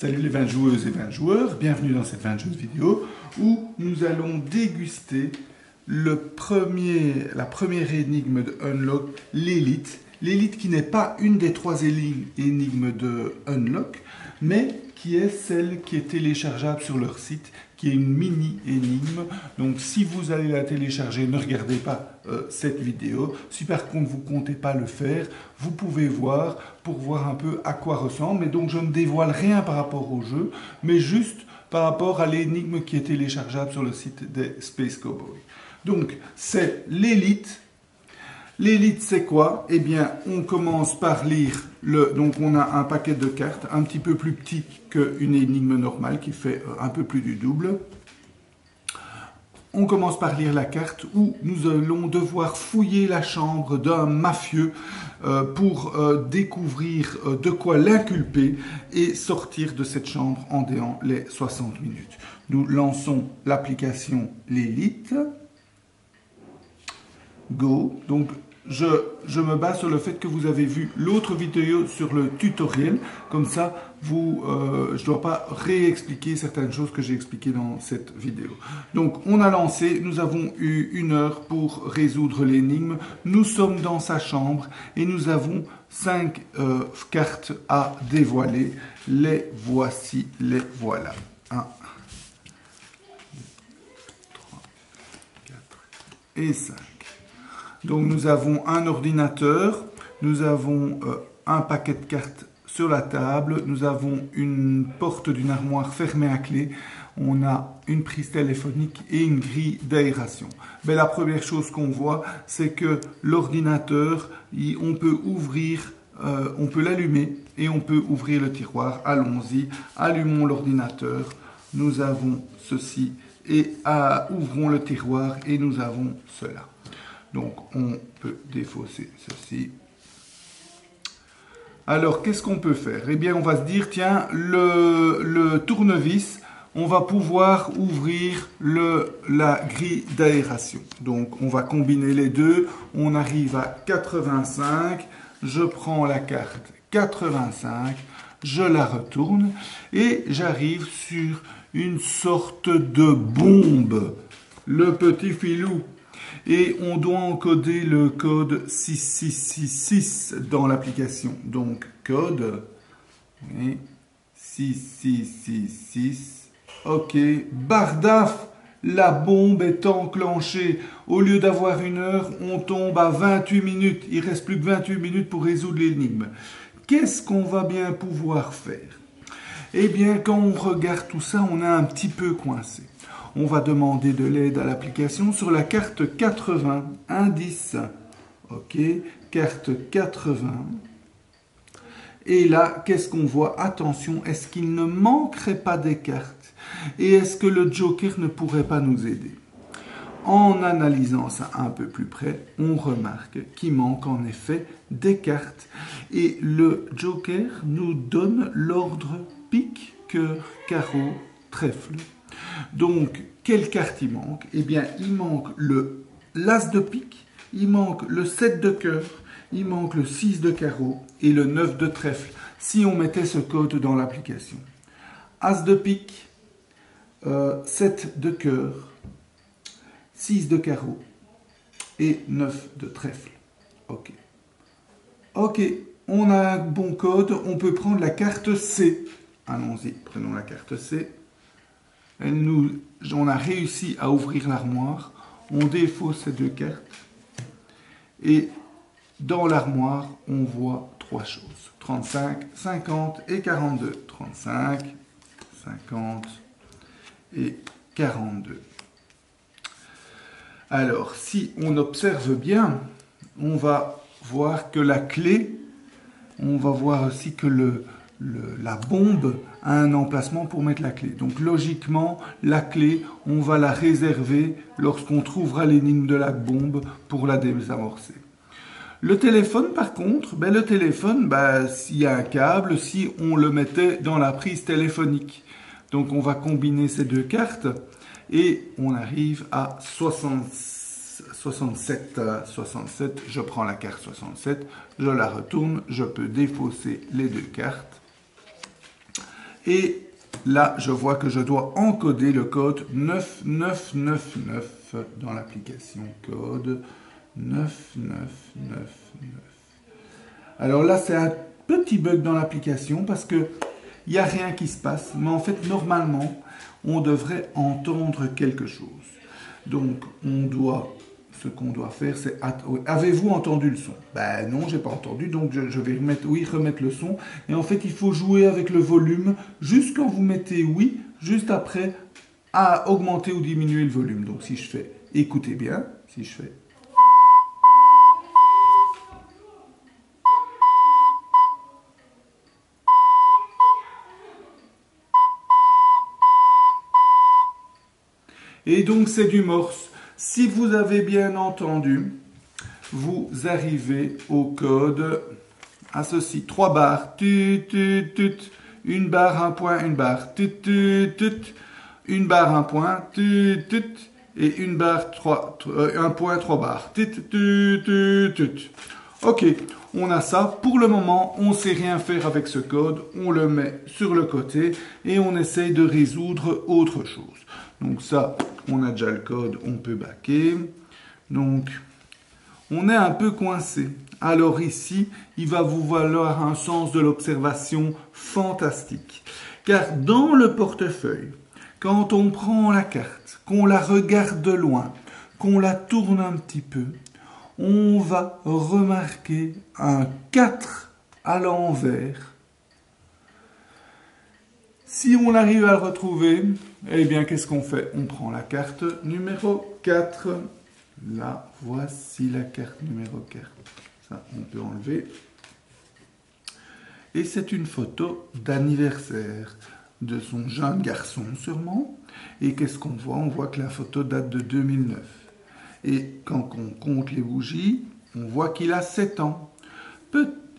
Salut les 20 joueuses et 20 joueurs, bienvenue dans cette 20 joueuses vidéo où nous allons déguster la première énigme de Unlock, l'élite. L'élite qui n'est pas une des trois énigmes de Unlock, mais qui est celle qui est téléchargeable sur leur site, qui est une mini-énigme. Donc si vous allez la télécharger, ne regardez pas cette vidéo. Si par contre vous ne comptez pas le faire, vous pouvez voir pour voir un peu à quoi ressemble. Et donc je ne dévoile rien par rapport au jeu, mais juste par rapport à l'énigme qui est téléchargeable sur le site des Space Cowboys. Donc c'est l'élite. L'élite, c'est quoi? Eh bien, on commence par lire donc on a un paquet de cartes un petit peu plus petit qu'une énigme normale qui fait un peu plus du double. On commence par lire la carte où nous allons devoir fouiller la chambre d'un mafieux pour découvrir de quoi l'inculper et sortir de cette chambre en déant les 60 minutes. Nous lançons l'application l'élite. Go. Donc, je me base sur le fait que vous avez vu l'autre vidéo sur le tutoriel. Comme ça, je ne dois pas réexpliquer certaines choses que j'ai expliquées dans cette vidéo. Donc, on a lancé. Nous avons eu 1 heure pour résoudre l'énigme. Nous sommes dans sa chambre et nous avons 5 cartes à dévoiler. Les voici, les voilà. 1, 2, 3, 4 et 5. Donc nous avons un ordinateur, nous avons un paquet de cartes sur la table, nous avons une porte d'une armoire fermée à clé, on a une prise téléphonique et une grille d'aération. Mais la première chose qu'on voit, c'est que l'ordinateur, on peut ouvrir, on peut l'allumer et on peut ouvrir le tiroir. Allons-y, allumons l'ordinateur, nous avons ceci et ouvrons le tiroir et nous avons cela. Donc, on peut défausser ceci. Alors, qu'est-ce qu'on peut faire? Eh bien, on va se dire, tiens, le tournevis, on va pouvoir ouvrir la grille d'aération. Donc, on va combiner les deux. On arrive à 85. Je prends la carte 85. Je la retourne. Et j'arrive sur une sorte de bombe. Le petit filou. Et on doit encoder le code 6666 dans l'application. Donc, code 6666. OK. Bardaf, la bombe est enclenchée. Au lieu d'avoir 1 heure, on tombe à 28 minutes. Il ne reste plus que 28 minutes pour résoudre l'énigme. Qu'est-ce qu'on va bien pouvoir faire? Eh bien, quand on regarde tout ça, on est un petit peu coincé. On va demander de l'aide à l'application sur la carte 80, indice. OK, carte 80. Et là, qu'est-ce qu'on voit? Attention, est-ce qu'il ne manquerait pas des cartes? Et est-ce que le Joker ne pourrait pas nous aider? En analysant ça un peu plus près, on remarque qu'il manque en effet des cartes. Et le Joker nous donne l'ordre pique, cœur, carreau, trèfle. Donc, quelle carte il manque? Eh bien, il manque l'as de pique, il manque le 7 de cœur, il manque le 6 de carreau et le 9 de trèfle, si on mettait ce code dans l'application. As de pique, 7 de cœur, 6 de carreau et 9 de trèfle. OK. OK, on a un bon code, on peut prendre la carte C. Allons-y, prenons la carte C. On a réussi à ouvrir l'armoire, on défausse ces 2 cartes et dans l'armoire, on voit 3 choses, 35, 50 et 42. 35, 50 et 42. Alors, si on observe bien, on va voir que la clé, on va voir aussi que la bombe a un emplacement pour mettre la clé. Donc logiquement, la clé, on va la réserver lorsqu'on trouvera l'énigme de la bombe pour la désamorcer. Le téléphone, par contre, le téléphone, s'il y a un câble, si on le mettait dans la prise téléphonique. Donc on va combiner ces 2 cartes et on arrive à 67. Je prends la carte 67, je la retourne, je peux défausser les 2 cartes. Et là, je vois que je dois encoder le code 9999 dans l'application code 9999. Alors là, c'est un petit bug dans l'application parce que il n'y a rien qui se passe. Mais en fait, normalement, on devrait entendre quelque chose. Donc, ce qu'on doit faire, c'est... Avez-vous entendu le son? Ben non, j'ai pas entendu, donc je vais remettre le son. Et en fait, il faut jouer avec le volume, juste quand vous mettez oui, juste après, à augmenter ou diminuer le volume. Donc si je fais, écoutez bien, si je fais... Et donc c'est du morse. Si vous avez bien entendu, vous arrivez au code à ceci. 3 barres. Tut, tut, tut. Une barre, un point, une barre. Tut, tut, tut. Une barre, un point. Tut, tut. Et une barre, un point, 3 barres. Tut, tut, tut, tut. Ok, on a ça. Pour le moment, on ne sait rien faire avec ce code. On le met sur le côté et on essaye de résoudre autre chose. Donc ça, on a déjà le code, on peut baquer. Donc, on est un peu coincé. Alors ici, il va vous falloir un sens de l'observation fantastique. Car dans le portefeuille, quand on prend la carte, qu'on la regarde de loin, qu'on la tourne un petit peu, on va remarquer un 4 à l'envers. Si on arrive à le retrouver, eh bien, qu'est-ce qu'on fait? On prend la carte numéro 4. Là, voici la carte numéro 4. Ça, on peut enlever. Et c'est une photo d'anniversaire de son jeune garçon, sûrement. Et qu'est-ce qu'on voit? On voit que la photo date de 2009. Et quand on compte les bougies, on voit qu'il a 7 ans.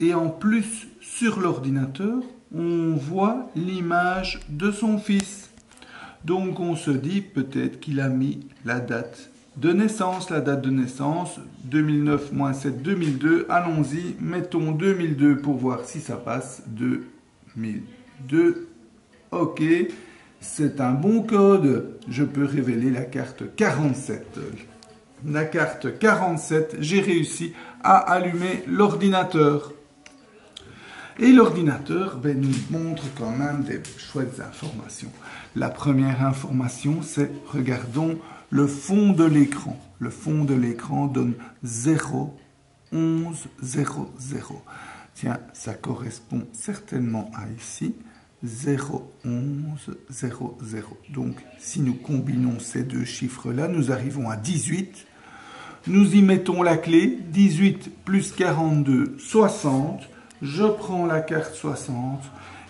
Et en plus, sur l'ordinateur, on voit l'image de son fils. Donc on se dit peut-être qu'il a mis la date de naissance. La date de naissance, 2009 moins 7, 2002. Allons-y, mettons 2002 pour voir si ça passe. 2002. Ok, c'est un bon code. Je peux révéler la carte 47. La carte 47, j'ai réussi à allumer l'ordinateur. Et l'ordinateur nous montre quand même des chouettes informations. La première information, c'est, regardons le fond de l'écran. Le fond de l'écran donne 0, 11, 0, 0. Tiens, ça correspond certainement à ici. 0, 11, 0, 0. Donc, si nous combinons ces deux chiffres-là, nous arrivons à 18. Nous y mettons la clé. 18 plus 42, 60. Je prends la carte 60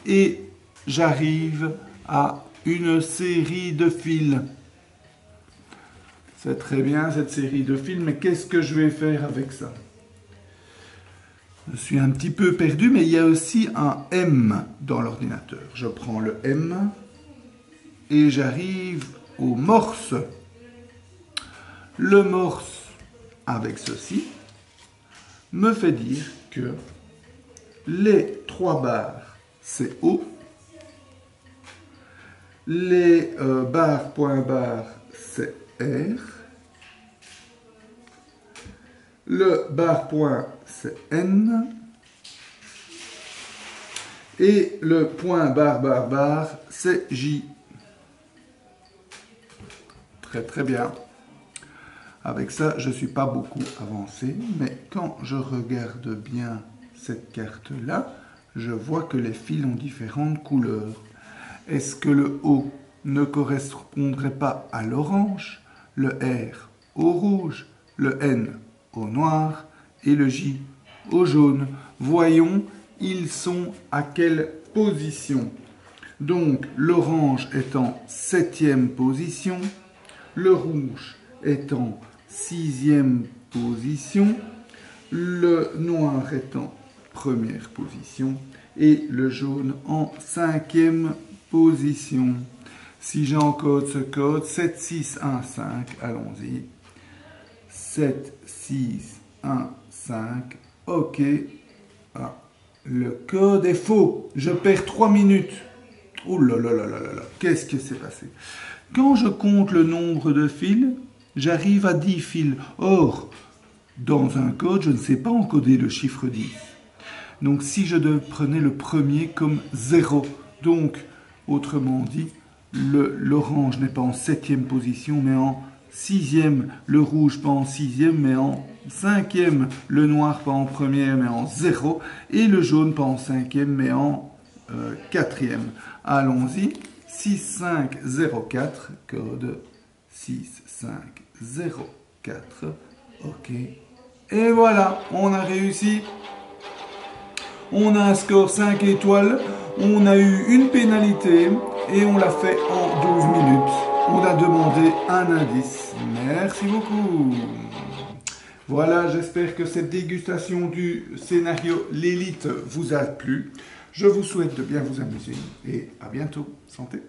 et j'arrive à une série de fils. C'est très bien cette série de fils, mais qu'est-ce que je vais faire avec ça? Je suis un petit peu perdu, mais il y a aussi un M dans l'ordinateur. Je prends le M et j'arrive au morse. Le morse, avec ceci, me fait dire que les 3 barres, c'est O. Les barres, point barre, c'est R. Le barre point, c'est N. Et le point barre, barre, barre, c'est J. Très, très bien. Avec ça, je ne suis pas beaucoup avancé, mais quand je regarde bien cette carte-là, je vois que les fils ont différentes couleurs. Est-ce que le O ne correspondrait pas à l'orange, le R au rouge, le N au noir et le J au jaune? Voyons, ils sont à quelle position? Donc, l'orange est en 7e position, le rouge est en 6e position, le noir est en 1re position et le jaune en 5e position. Si j'encode ce code, 7, 6, 1, 5, allons-y. 7, 6, 1, 5, ok. Ah, le code est faux. Je perds 3 minutes. Oh là là là là là là, qu'est-ce qui s'est passé? Quand je compte le nombre de fils, j'arrive à 10 fils. Or, dans un code, je ne sais pas encoder le chiffre 10. Donc si je prenais le premier comme 0, donc autrement dit, l'orange n'est pas en 7e position, mais en 6e, le rouge pas en 6e, mais en 5e, le noir pas en 1er, mais en 0, et le jaune pas en 5e, mais en 4e. Allons-y, 6504, code 6504, ok. Et voilà, on a réussi. On a un score 5 étoiles, on a eu une pénalité et on l'a fait en 12 minutes. On a demandé un indice. Merci beaucoup. Voilà, j'espère que cette dégustation du scénario L'Élite vous a plu. Je vous souhaite de bien vous amuser et à bientôt. Santé.